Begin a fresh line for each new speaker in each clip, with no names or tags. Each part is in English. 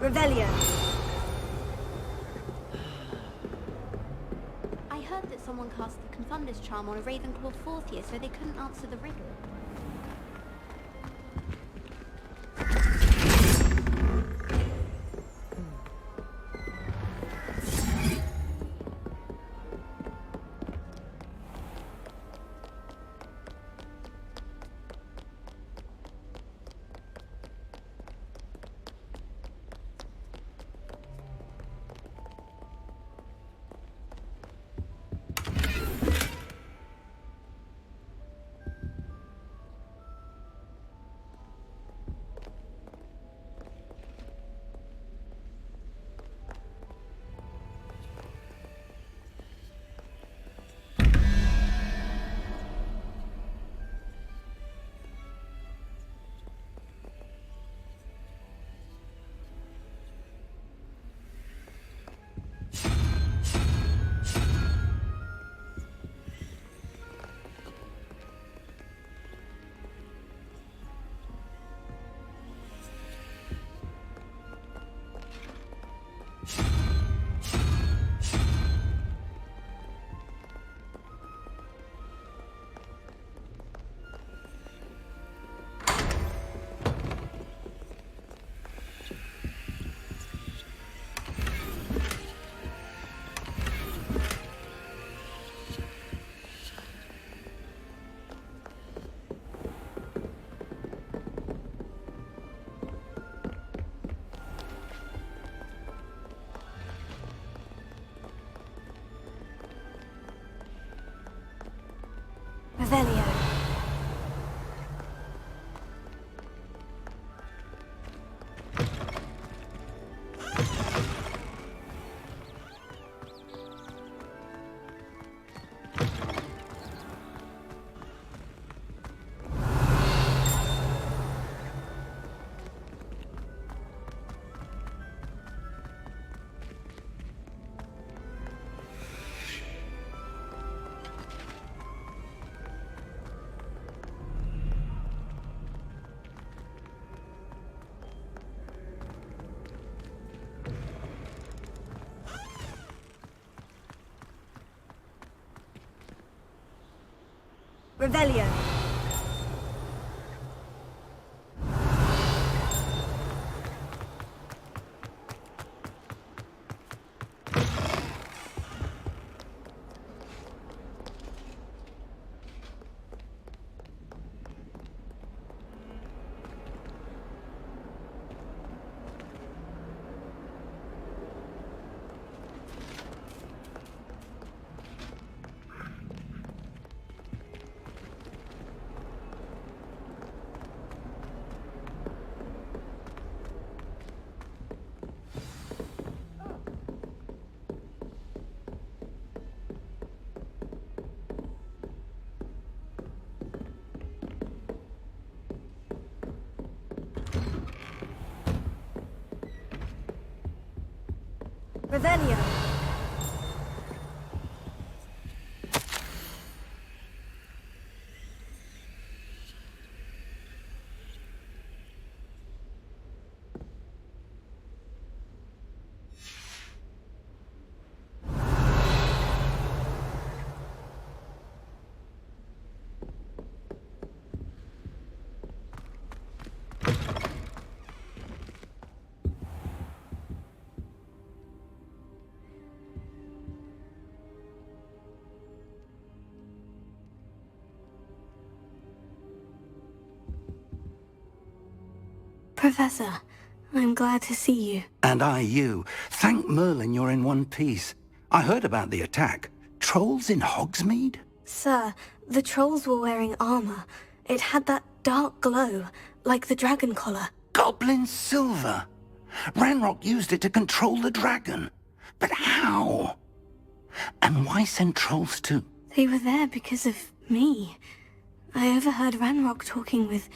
Revelio.
I heard that someone cast the Confunder's charm on a Ravenclaw fourth year, so they couldn't answer the riddle. Revelio. Revelio. Revelio. Professor, I'm glad to see you.
And I you. Thank Merlin you're in one piece. I heard about the attack. Trolls in Hogsmeade?
Sir, the trolls were wearing armor. It had that dark glow, like the dragon collar.
Goblin silver! Ranrock used it to control the dragon. But how? And why send trolls too?
They were there because of me. I overheard Ranrock talking with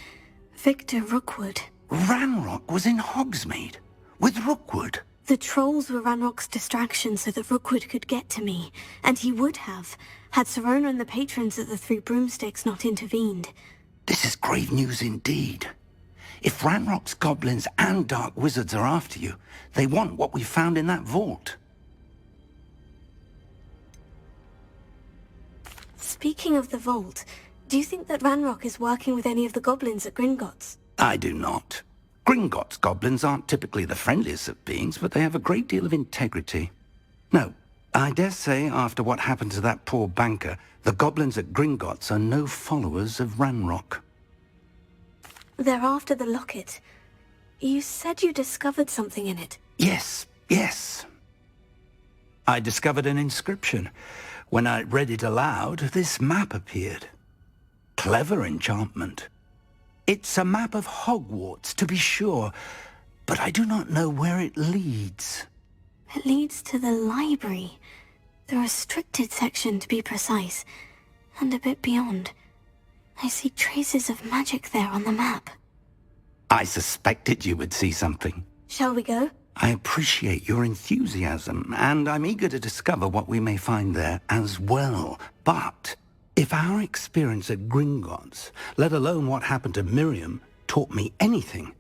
Victor Rookwood.
Ranrock was in Hogsmeade? With Rookwood?
The trolls were Ranrock's distraction so that Rookwood could get to me. And he would have, had Serona and the patrons at the Three Broomsticks not intervened.
This is grave news indeed. If Ranrock's goblins and dark wizards are after you, they want what we found in that vault.
Speaking of the vault, do you think that Ranrock is working with any of the goblins at Gringotts?
I do not. Gringotts goblins aren't typically the friendliest of beings, but they have a great deal of integrity. No, I dare say after what happened to that poor banker, the goblins at Gringotts are no followers of Ranrock.
They're after the locket. You said you discovered something in it.
Yes. I discovered an inscription. When I read it aloud, this map appeared. Clever enchantment. It's a map of Hogwarts, to be sure, but I do not know where it leads.
It leads to the library. The restricted section, to be precise, and a bit beyond. I see traces of magic there on the map.
I suspected you would see something.
Shall we go?
I appreciate your enthusiasm, and I'm eager to discover what we may find there as well. But if our experience at Gringotts, let alone what happened to Miriam, taught me anything,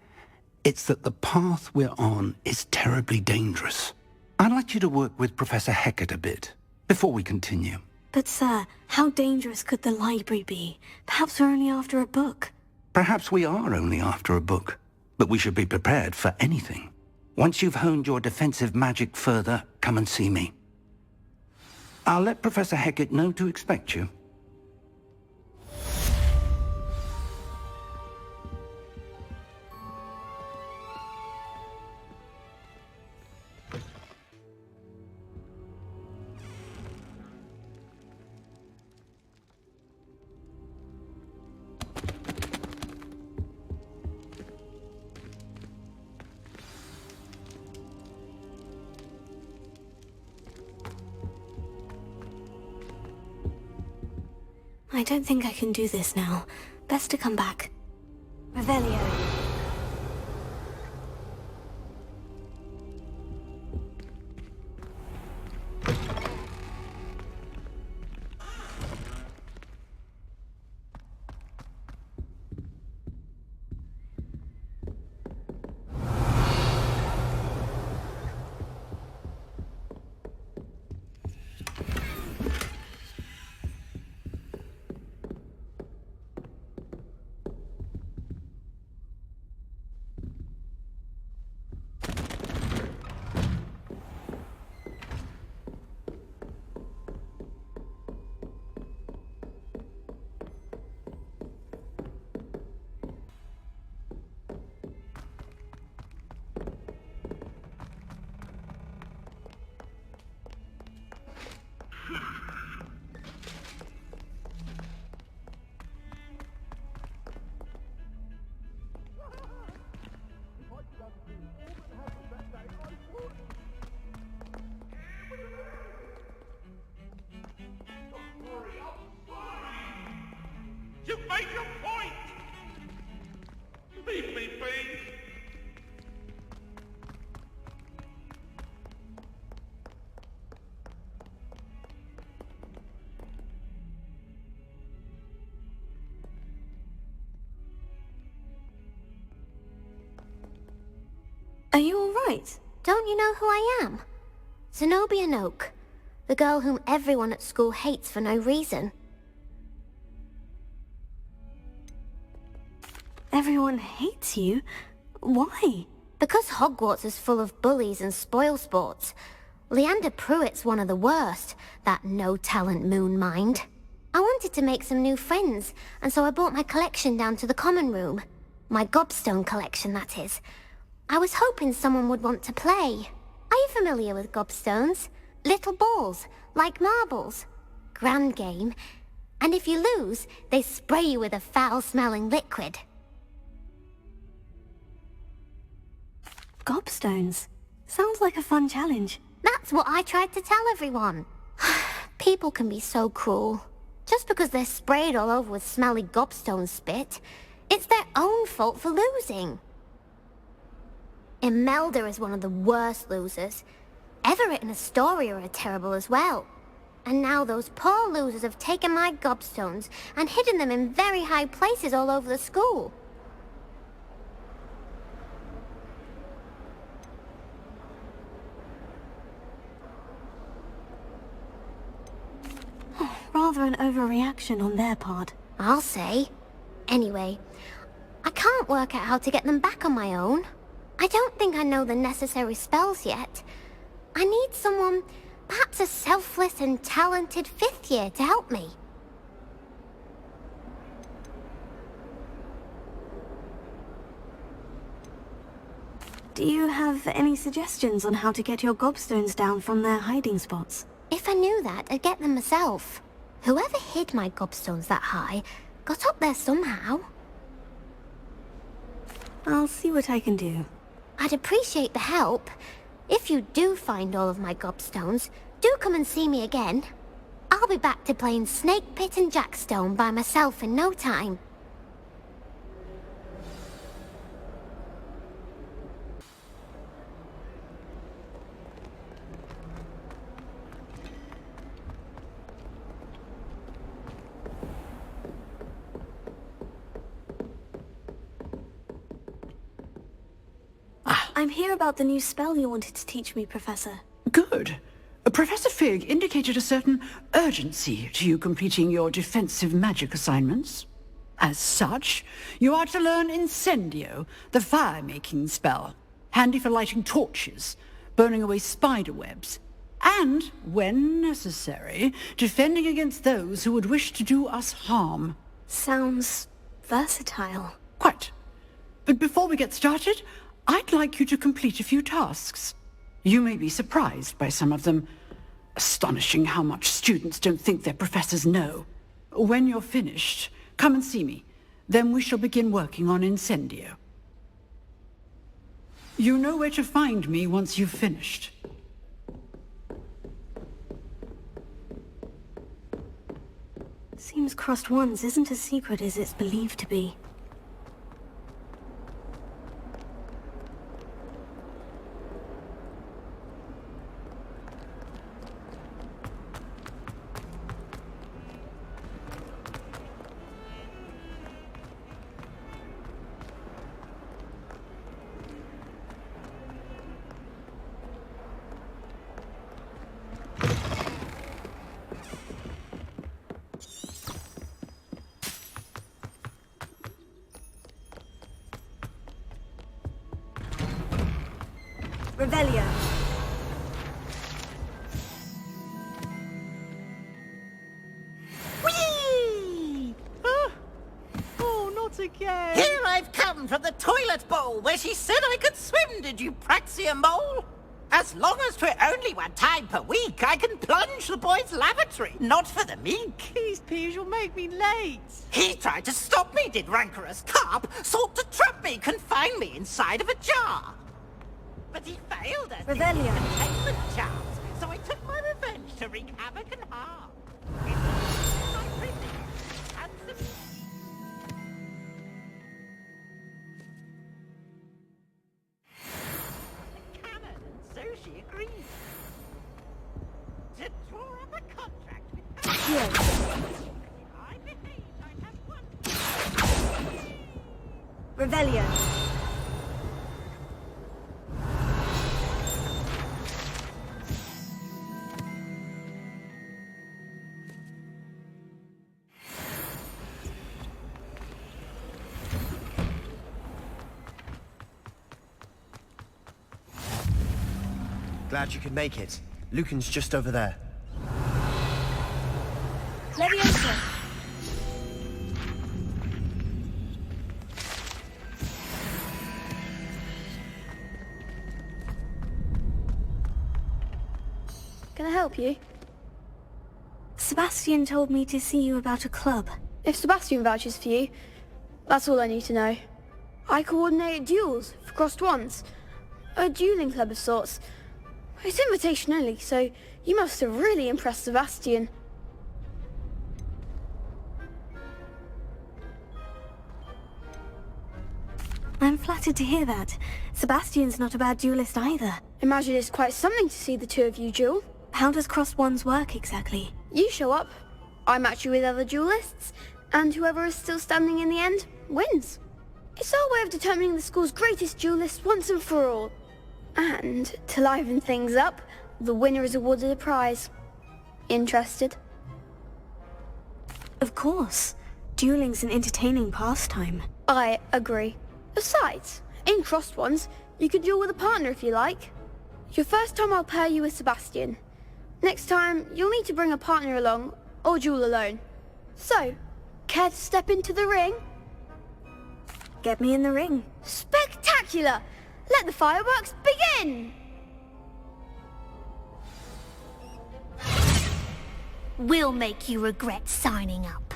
it's that the path we're on is terribly dangerous. I'd like you to work with Professor Hecat a bit, before we continue.
But sir, how dangerous could the library be? Perhaps we're only after a book.
Perhaps we are only after a book, but we should be prepared for anything. Once you've honed your defensive magic further, come and see me. I'll let Professor Hecat know to expect you.
I don't think I can do this now. Best to come back. Revelio.
You've made your point! Leave me be!
Are you all right?
Don't you know who I am? Zenobia Noak, the girl whom everyone at school hates for no reason.
Everyone hates you? Why?
Because Hogwarts is full of bullies and spoilsports. Leander Pruitt's one of the worst, that no-talent moon mind. I wanted to make some new friends, and so I brought my collection down to the common room. My gobstone collection, that is. I was hoping someone would want to play. Are you familiar with gobstones? Little balls, like marbles. Grand game. And if you lose, they spray you with a foul-smelling liquid.
Gobstones? Sounds like a fun challenge.
That's what I tried to tell everyone. People can be so cruel. Just because they're sprayed all over with smelly gobstone spit, it's their own fault for losing. Imelda is one of the worst losers. Everett and Astoria are terrible as well. And now those poor losers have taken my gobstones and hidden them in very high places all over the school.
an overreaction on their part.
I'll say. Anyway, I can't work out how to get them back on my own. I don't think I know the necessary spells yet. I need someone, perhaps a selfless and talented 5th year to help me.
Do you have any suggestions on how to get your gobstones down from their hiding spots?
If I knew that, I'd get them myself. Whoever hid my gobstones that high got up there somehow.
I'll see what I can do.
I'd appreciate the help. If you do find all of my gobstones, do come and see me again. I'll be back to playing Snake Pit and Jackstone by myself in no time.
I'm here about the new spell you wanted to teach me, Professor.
Good. Professor Fig indicated a certain urgency to you completing your defensive magic assignments. As such, you are to learn Incendio, the fire-making spell, handy for lighting torches, burning away spider webs, and, when necessary, defending against those who would wish to do us harm.
Sounds versatile.
Quite. But before we get started, I'd like you to complete a few tasks. You may be surprised by some of them. Astonishing how much students don't think their professors know. When you're finished, come and see me. Then we shall begin working on Incendio. You know where to find me once you've finished.
Seems crossed wands isn't as secret as it's believed to be. Revelio.
Whee! Oh, not again!
Here I've come from the toilet bowl where she said I could swim, did you praxia mole? As long as 'twere only one time per week, I can plunge the boy's lavatory, not for the meek.
Please, Piers, you'll make me late.
He tried to stop me, did rancorous carp, sought to trap me, confine me inside of a jar. But he failed at the
Revelio.
containment charms, so I took my revenge to wreak havoc and harm. It's my prison, and the canon, and so she agreed. To draw up a contract with
Yes.
I behaved, I'd have one.
Revelio.
Glad you could make it. Lucan's just over there.
Leviosa.
Can I help you?
Sebastian told me to see you about a club.
If Sebastian vouches for you, that's all I need to know. I coordinate duels for crossed wands. A dueling club of sorts. It's invitation only, so you must have really impressed Sebastian.
I'm flattered to hear that. Sebastian's not a bad duelist either.
Imagine it's quite something to see the two of you duel.
How does crossed wands work exactly?
You show up, I match you with other duelists, and whoever is still standing in the end wins. It's our way of determining the school's greatest duelist once and for all. And, to liven things up, the winner is awarded a prize. Interested?
Of course. Dueling's an entertaining pastime.
I agree. Besides, in Crossed Ones, you can duel with a partner if you like. Your first time I'll pair you with Sebastian. Next time, you'll need to bring a partner along, or duel alone. So, care to step into the ring?
Get me in the ring.
Spectacular! Let the fireworks begin!
We'll make you regret signing up.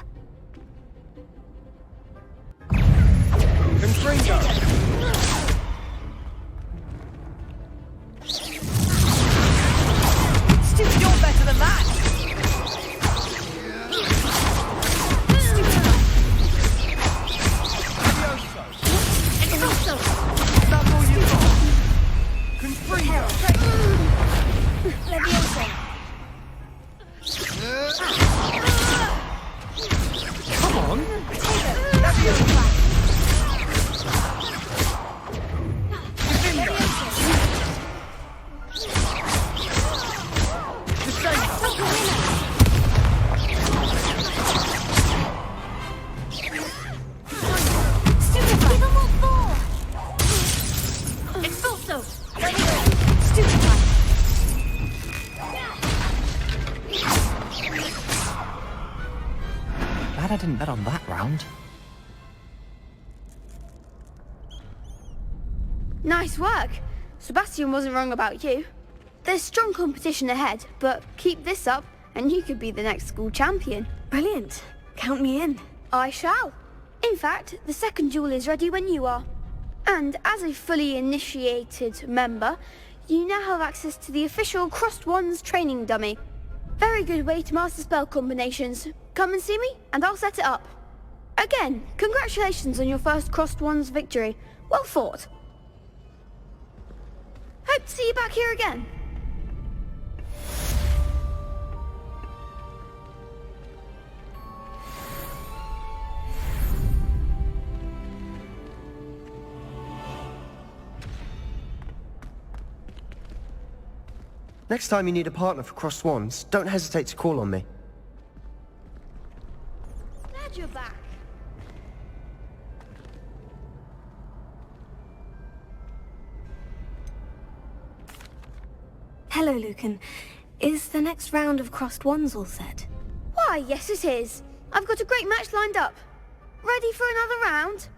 Confringo!
You're better than that!
That's all you've got! Confringo!
Leviosa!
Come on!
Glad I didn't bet on that round.
Nice work. Sebastian wasn't wrong about you. There's strong competition ahead, but keep this up and you could be the next school champion.
Brilliant. Count me in.
I shall. In fact, the second duel is ready when you are. And as a fully initiated member, you now have access to the official Crossed Ones training dummy. Very good way to master spell combinations. Come and see me, and I'll set it up. Again, congratulations on your first Crossed Ones victory. Well fought. Hope to see you back here again.
Next time you need a partner for Crossed Ones, don't hesitate to call on me.
Glad you're back.
Hello, Lucan. Is the next round of Crossed Ones all set?
Why, yes it is. I've got a great match lined up. Ready for another round?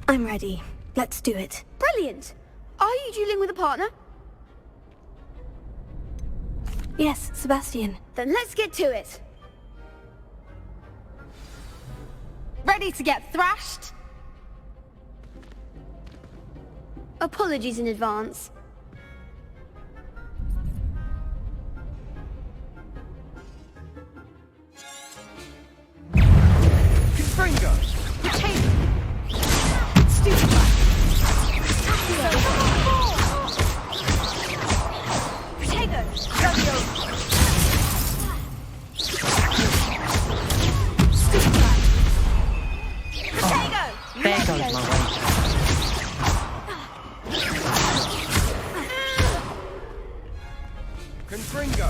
I'm ready. Let's do it.
Brilliant. Are you dueling with a partner?
Yes, Sebastian.
Then let's get to it.
Ready to get thrashed?
Apologies in advance.
Confringo!
There goes my way.
Confringo!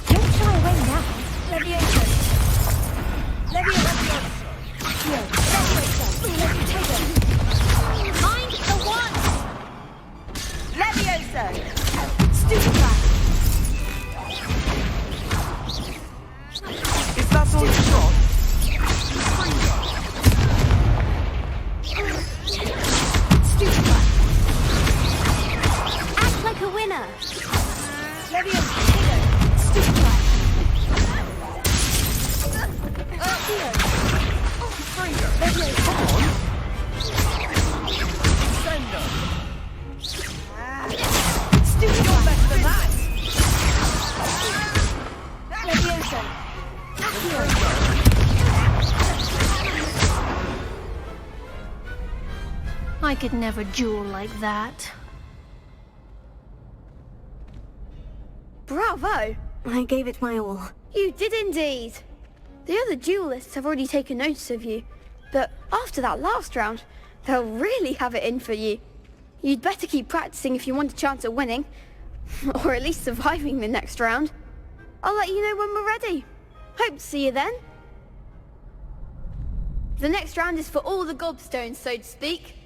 Don't shy away now.
Leviosa.
Mind the one!
Leviosa.
Is that all you've got?
Act like a winner. I could never duel like that.
Bravo.
I gave it my all.
You did indeed. The other duelists have already taken notice of you, but after that last round, they'll really have it in for you. You'd better keep practicing if you want a chance at winning, or at least surviving the next round. I'll let you know when we're ready. Hope to see you then. The next round is for all the gobstones, so to speak.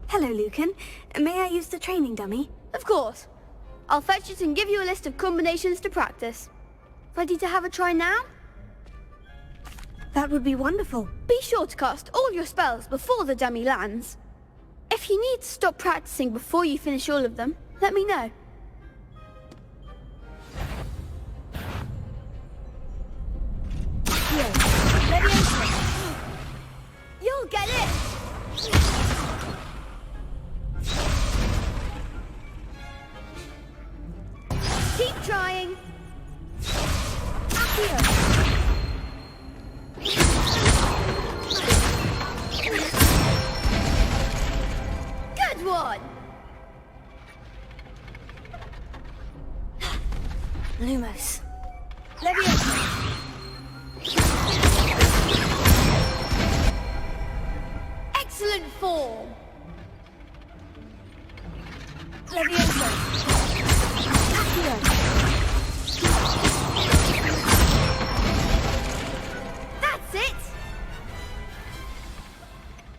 Hello, Lucan. May I use the training dummy?
Of course. I'll fetch it and give you a list of combinations to practice. Ready to have a try now?
That would be wonderful.
Be sure to cast all your spells before the dummy lands. If you need to stop practicing before you finish all of them, let me know. Here, Leviosa. You'll get it! Keep trying. Accio. Good one.
Lumos.
Leviosa. Excellent form. Leviosa. Accio. That's it!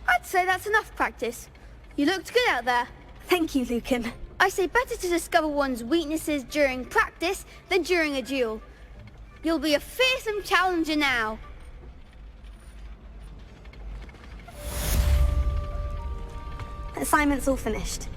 I'd say that's enough practice. You looked good out there.
Thank you, Lucan.
I say better to discover one's weaknesses during practice than during a duel. You'll be a fearsome challenger now.
Assignment's all finished.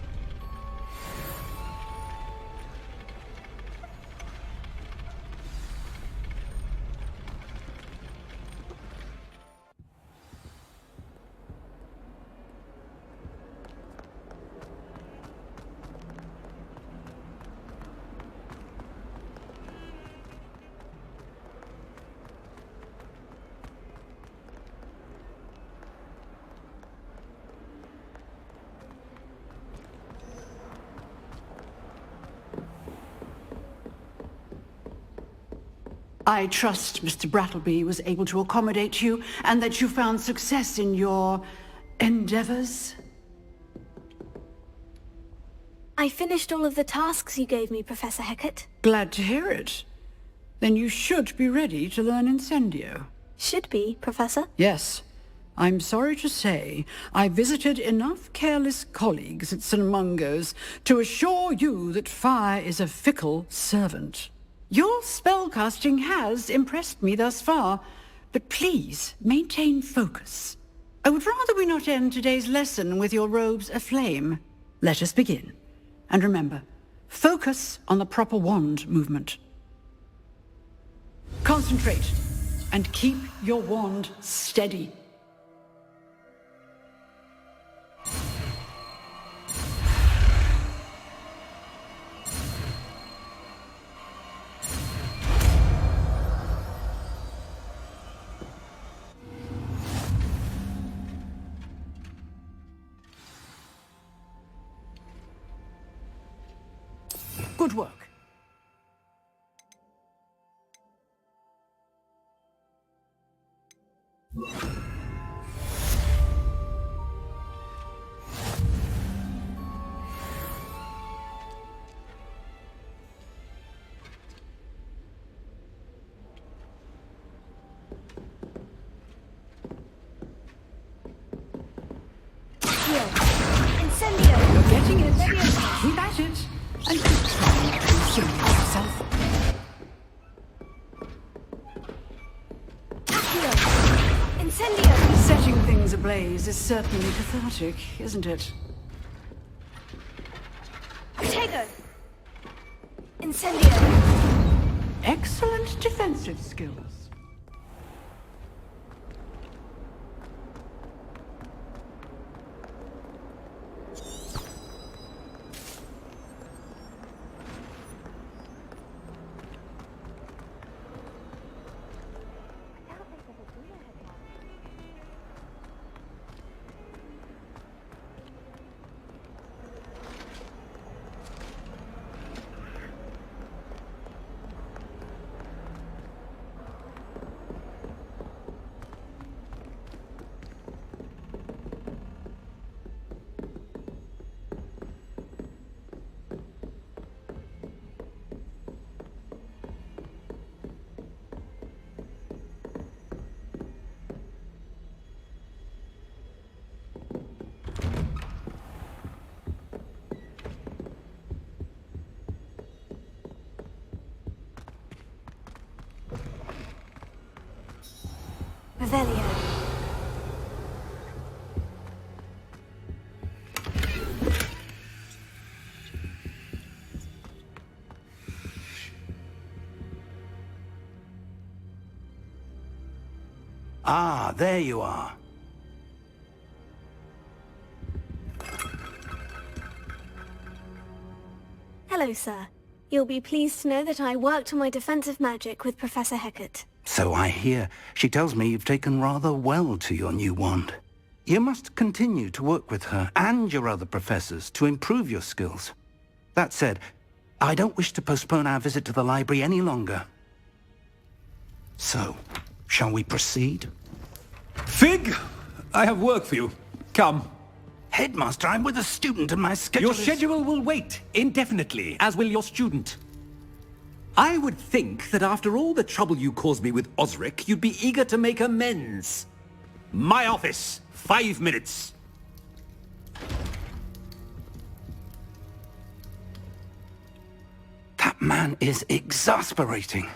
I trust Mr. Brattleby was able to accommodate you and that you found success in your endeavors.
I finished all of the tasks you gave me, Professor Hecat.
Glad to hear it. Then you should be ready to learn Incendio.
Should be, Professor.
Yes. I'm sorry to say, I visited enough careless colleagues at St. Mungo's to assure you that fire is a fickle servant. Your spellcasting has impressed me thus far, but please maintain focus. I would rather we not end today's lesson with your robes aflame. Let us begin. And remember, focus on the proper wand movement. Concentrate, and keep your wand steady. Good work.
Incendio!
You're getting it. Keep at it. And keep trying to consume yourself.
Accio! Incendio!
Setting things ablaze is certainly cathartic, isn't it?
Tego! Incendio!
Excellent defensive skills.
Revelio.
Ah, there you are.
Hello, sir. You'll be pleased to know that I worked on my defensive magic with Professor Hecat.
So I hear. She tells me you've taken rather well to your new wand. You must continue to work with her and your other professors to improve your skills. That said, I don't wish to postpone our visit to the library any longer. So, shall we proceed?
Fig! I have work for you. Come.
Headmaster, I'm with a student and my schedule
Your schedule will wait indefinitely, as will your student. I would think that after all the trouble you caused me with Osric, you'd be eager to make amends. My office, 5 minutes.
That man is exasperating.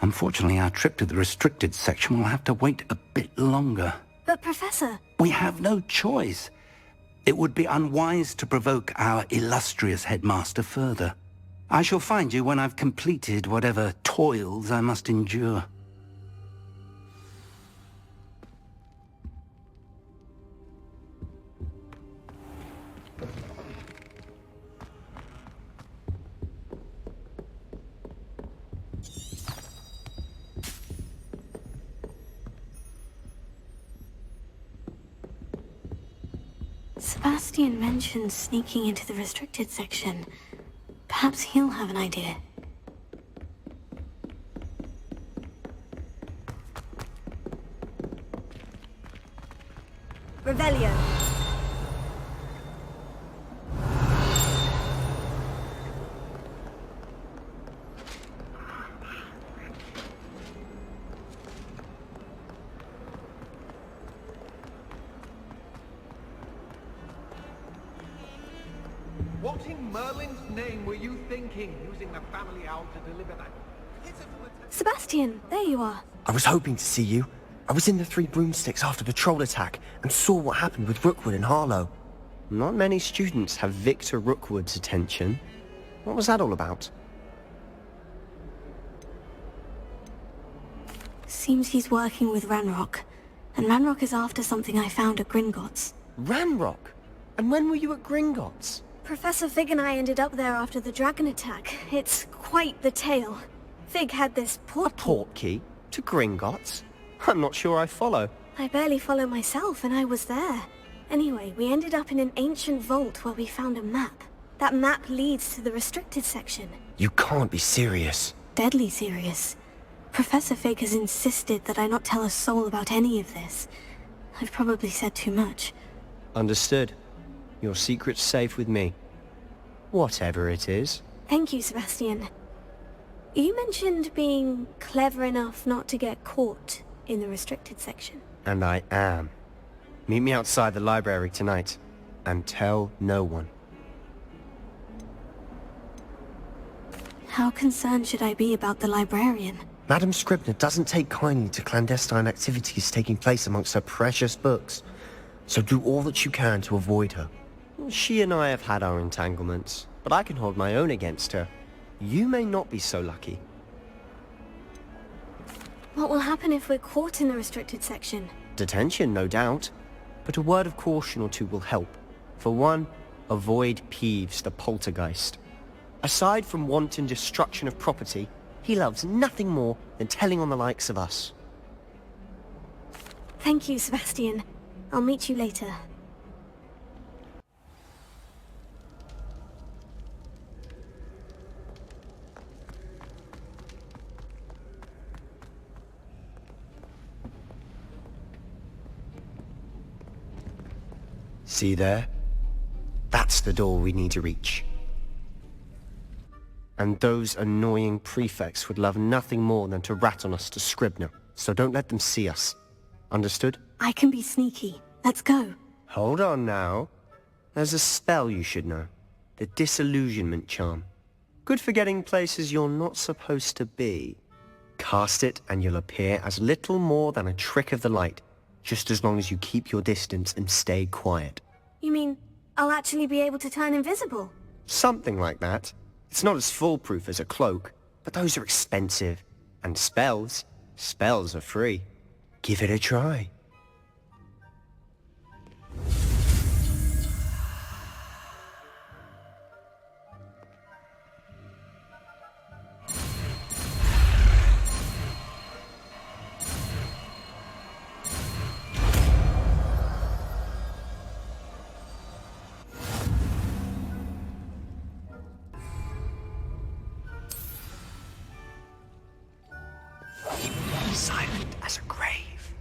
Unfortunately, our trip to the restricted section will have to wait a bit longer.
But, Professor...
We have no choice. It would be unwise to provoke our illustrious headmaster further. I shall find you when I've completed whatever toils I must endure.
Sebastian mentioned sneaking into the restricted section. Perhaps he'll have an idea. Revelio.
What in Merlin's name were you thinking, using the family owl to deliver that pitiful attack?
Sebastian, there you are.
I was hoping to see you. I was in the Three Broomsticks after the troll attack and saw what happened with Rookwood and Harlow. Not many students have Victor Rookwood's attention. What was that all about?
Seems he's working with Ranrock. And Ranrock is after something I found at Gringotts.
Ranrock? And when were you at Gringotts?
Professor Fig and I ended up there after the dragon attack. It's quite the tale. Fig had this
A portkey? To Gringotts? I'm not sure I follow.
I barely follow myself, and I was there. Anyway, we ended up in an ancient vault where we found a map. That map leads to the restricted section.
You can't be serious.
Deadly serious. Professor Fig has insisted that I not tell a soul about any of this. I've probably said too much.
Understood. Your secret's safe with me. Whatever it is.
Thank you, Sebastian. You mentioned being clever enough not to get caught in the restricted section.
And I am. Meet me outside the library tonight. And tell no one.
How concerned should I be about the librarian?
Madam Scribner doesn't take kindly to clandestine activities taking place amongst her precious books. So do all that you can to avoid her. She and I have had our entanglements, but I can hold my own against her. You may not be so lucky.
What will happen if we're caught in the restricted section?
Detention, no doubt. But a word of caution or two will help. For one, avoid Peeves, the poltergeist. Aside from wanton destruction of property, he loves nothing more than telling on the likes of us.
Thank you, Sebastian. I'll meet you later.
See there? That's the door we need to reach. And those annoying prefects would love nothing more than to rat on us to Scribner, so don't let them see us. Understood?
I can be sneaky. Let's go.
Hold on now. There's a spell you should know. The Disillusionment Charm. Good for getting places you're not supposed to be. Cast it and you'll appear as little more than a trick of the light, just as long as you keep your distance and stay quiet.
You mean I'll actually be able to turn invisible?
Something like that. It's not as foolproof as a cloak, but those are expensive. And spells are free. Give it a try. Silent as a grave.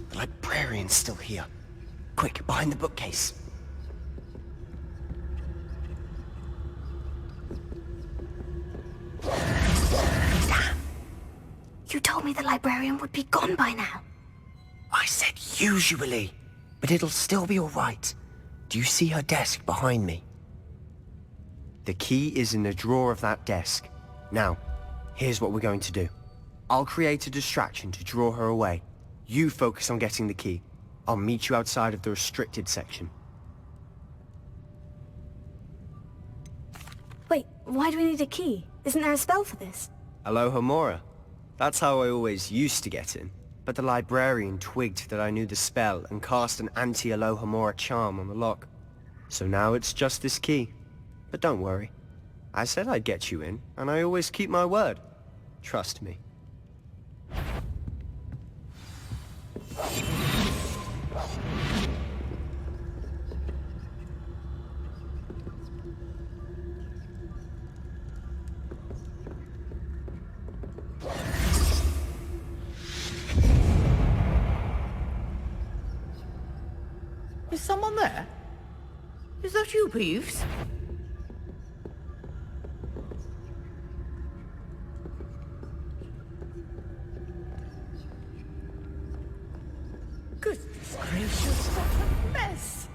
The librarian's still here. Quick, behind the bookcase.
Damn! You told me the librarian would be gone by now.
I said usually, but it'll still be all right. Do you see her desk behind me? The key is in the drawer of that desk. Now, here's what we're going to do. I'll create a distraction to draw her away. You focus on getting the key. I'll meet you outside of the restricted section.
Wait, why do we need a key? Isn't there a spell for this?
Alohomora. That's how I always used to get in. But the librarian twigged that I knew the spell and cast an anti-Alohomora charm on the lock. So now it's just this key. But don't worry. I said I'd get you in, and I always keep my word. Trust me.
Is someone there? Is that you, Peeves? Goodness gracious, what a mess!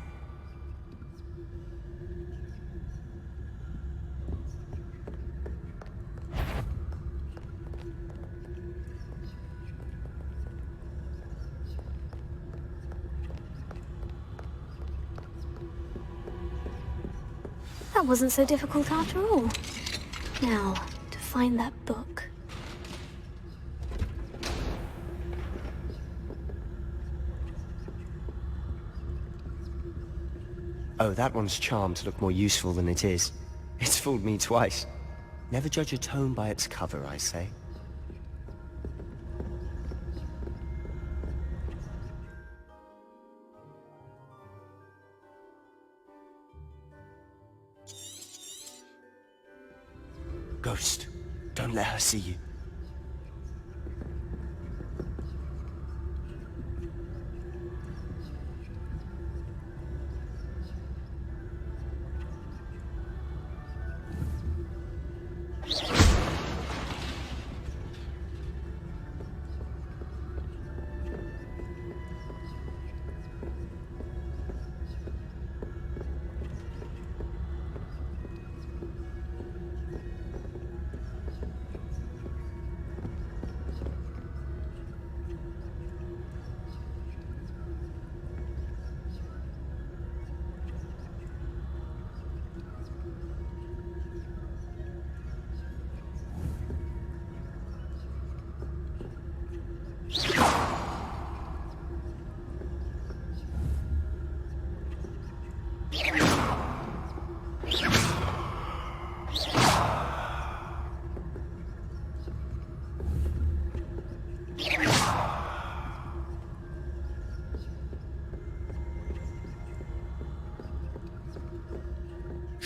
That wasn't so difficult after all. Now, to find that book.
Oh, that one's charmed to look more useful than it is. It's fooled me twice. Never judge a tome by its cover, I say. Ghost, don't let her see you.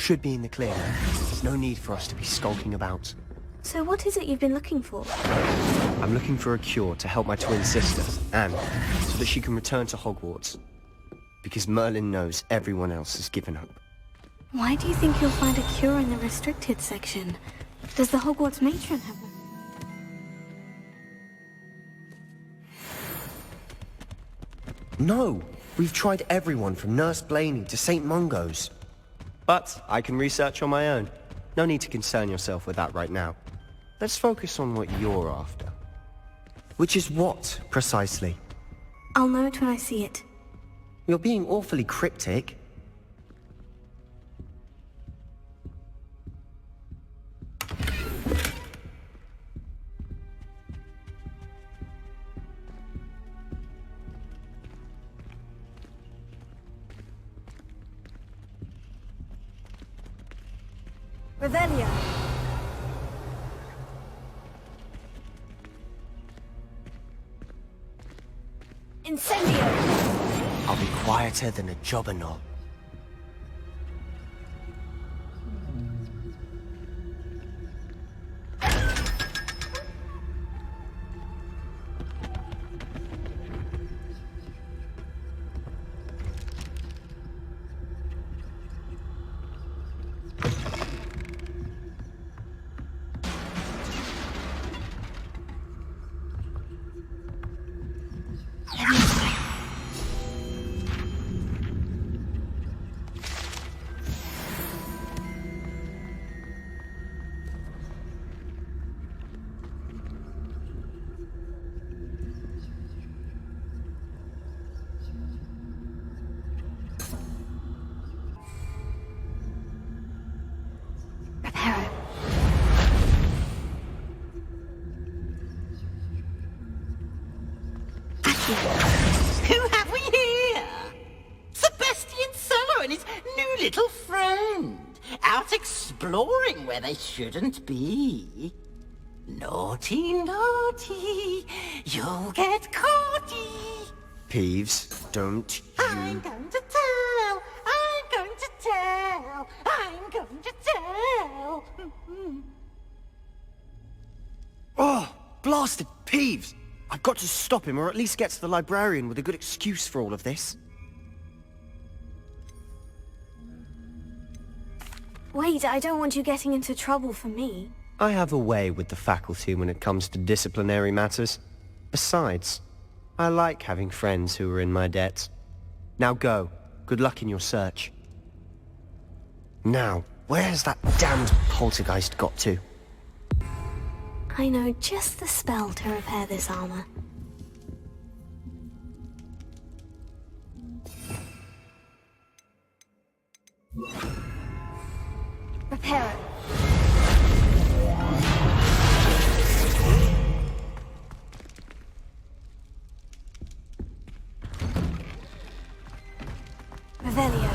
should be in the clear. There's no need for us to be skulking about.
So what is it you've been looking for?
I'm looking for a cure to help my twin sister, Anne, so that she can return to Hogwarts. Because Merlin knows everyone else has given up.
Why do you think you'll find a cure in the restricted section? Does the Hogwarts matron have one?
No! We've tried everyone from Nurse Blaney to St. Mungo's. But I can research on my own. No need to concern yourself with that right now. Let's focus on what you're after. Which is what, precisely?
I'll know it when I see it.
You're being awfully cryptic.
Revelio. Incendio.
I'll be quieter than a jobberknoll.
Who have we here? Sebastian and his new little friend, out exploring where they shouldn't be. Naughty, naughty, you'll get caughty.
Peeves, don't you...
I'm going to tell, I'm going to tell, I'm going to tell.
Oh, blasted Peeves! I've got to stop him, or at least get to the librarian with a good excuse for all of this.
Wait, I don't want you getting into trouble for me.
I have a way with the faculty when it comes to disciplinary matters. Besides, I like having friends who are in my debt. Now go. Good luck in your search. Now, where has that damned poltergeist got to?
I know just the spell to repair this armor.
Repair it. Revelio.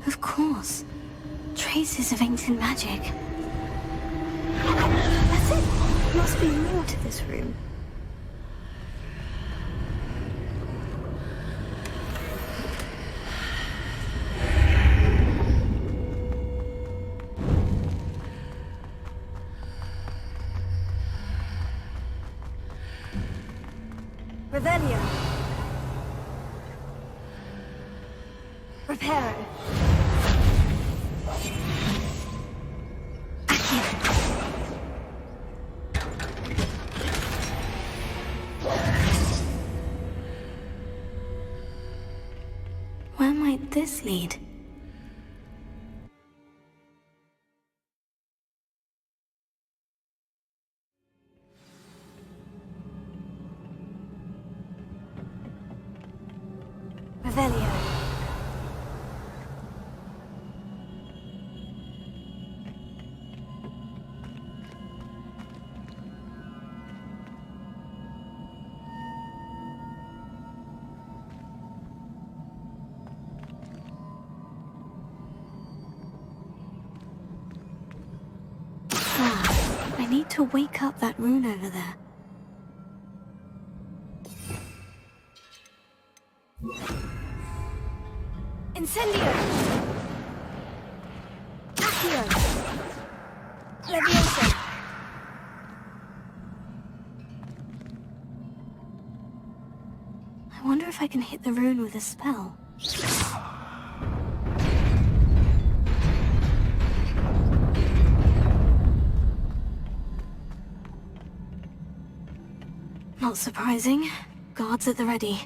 Of course. Traces of ancient magic. That's it. Must be more to this room.
Revelio. Repair it.
Where might this lead?
Revelio.
need to wake up that rune over there.
Incendio! Accio! Leviosa!
I wonder if I can hit the rune with a spell. Not surprising. Guards at the ready.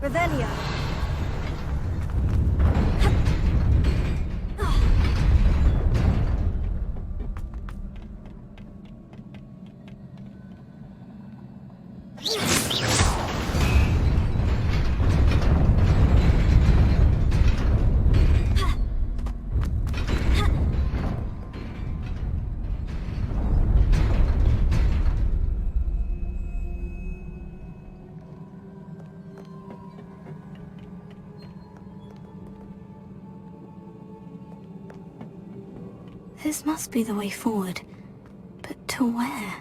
Revelio.
This must be the way forward. But to where?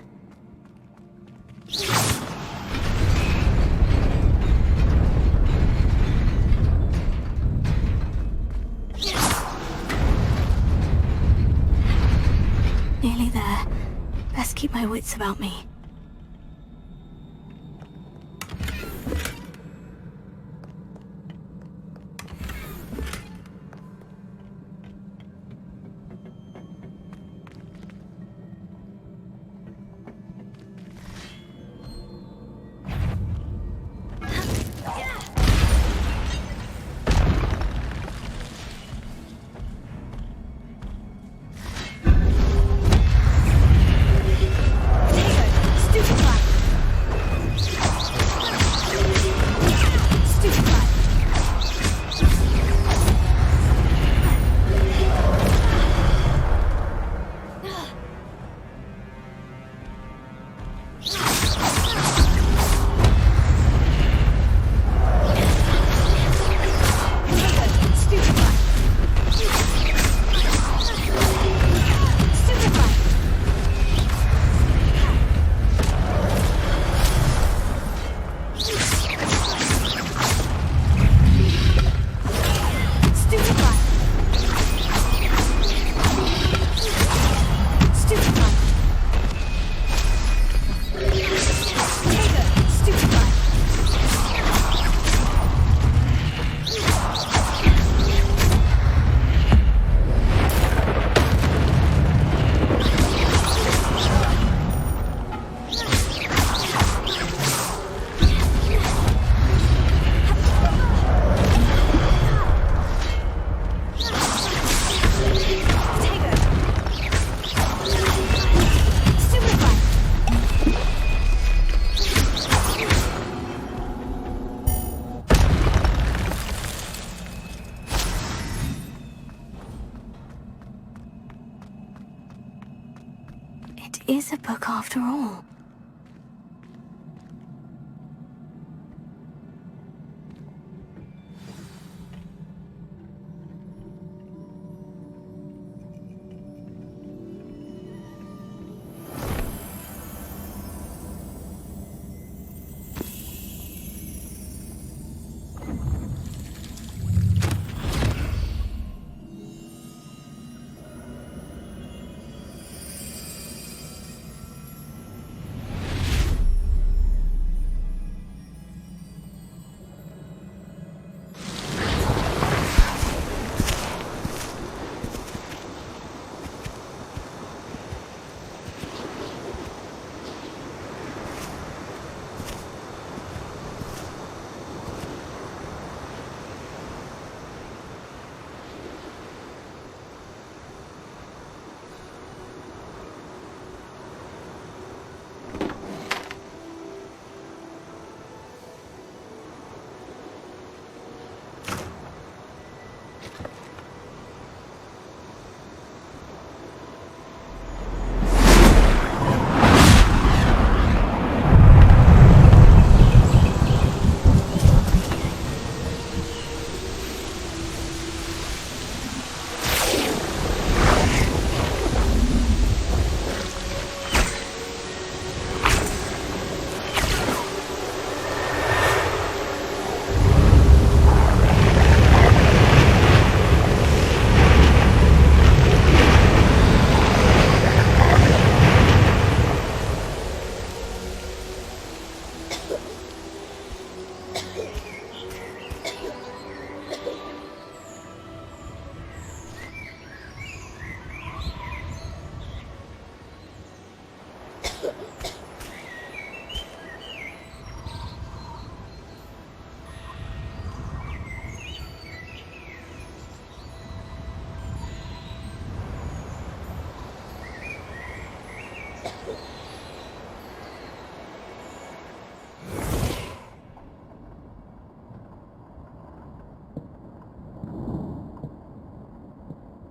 Nearly there. Best keep my wits about me. It is a book after all.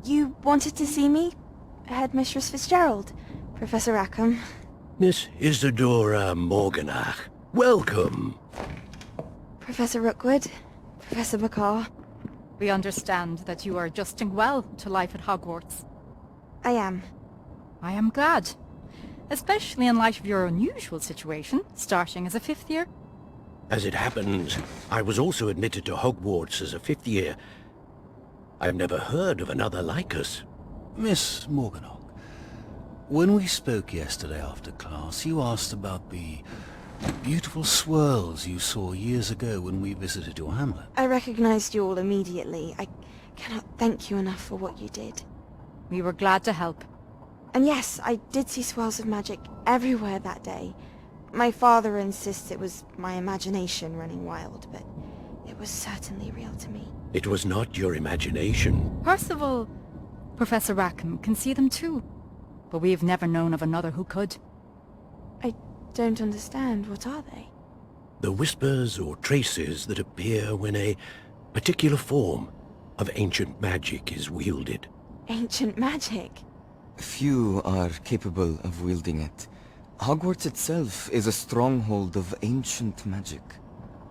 You wanted to see me? Headmistress Fitzgerald, Professor Rackham.
Miss Isadora Morganach, welcome.
Professor Rookwood, Professor McCaw.
We understand that you are adjusting well to life at Hogwarts.
I am.
I am glad. Especially in light of your unusual situation, starting as a 5th year.
As it happens, I was also admitted to Hogwarts as a 5th year. I've never heard of another like us.
Miss Morganach, when we spoke yesterday after class, you asked about the beautiful swirls you saw years ago when we visited your hamlet.
I recognized you all immediately. I cannot thank you enough for what you did.
We were glad to help.
And yes, I did see swirls of magic everywhere that day. My father insists it was my imagination running wild, but it was certainly real to me.
It was not your imagination.
Percival, Professor Rackham can see them too. But we have never known of another who could.
I don't understand. What are they?
The whispers or traces that appear when a particular form of ancient magic is wielded.
Ancient magic?
Few are capable of wielding it. Hogwarts itself is a stronghold of ancient magic.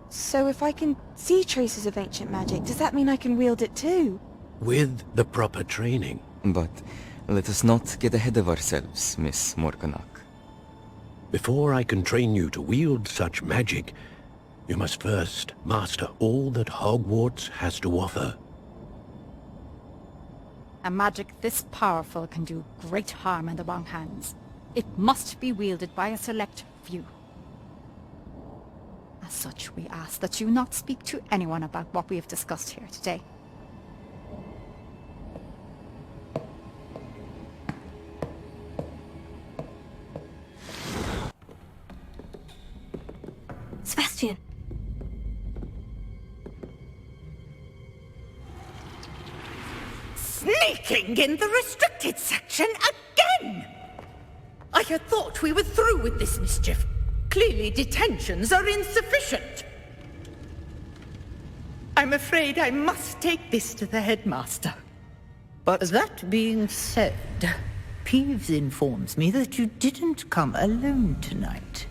So if I can see traces of ancient magic, does that mean I can wield it too?
With the proper training.
But let us not get ahead of ourselves, Miss Morganach.
Before I can train you to wield such magic, you must first master all that Hogwarts has to offer.
A magic this powerful can do great harm in the wrong hands. It must be wielded by a select few. As such, we ask that you not speak to anyone about what we have discussed here today.
Sebastian!
Sneaking in the restricted section again! I had thought we were through with this mischief. Clearly detentions are insufficient. I'm afraid I must take this to the headmaster. But that being said,
Peeves informs me that you didn't come alone tonight.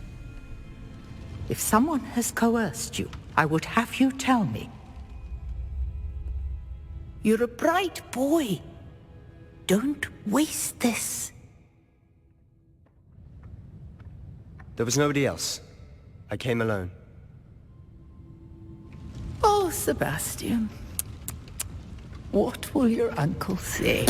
If someone has coerced you, I would have you tell me. You're a bright boy. Don't waste this.
There was nobody else. I came alone.
Oh, Sebastian. What will your uncle say?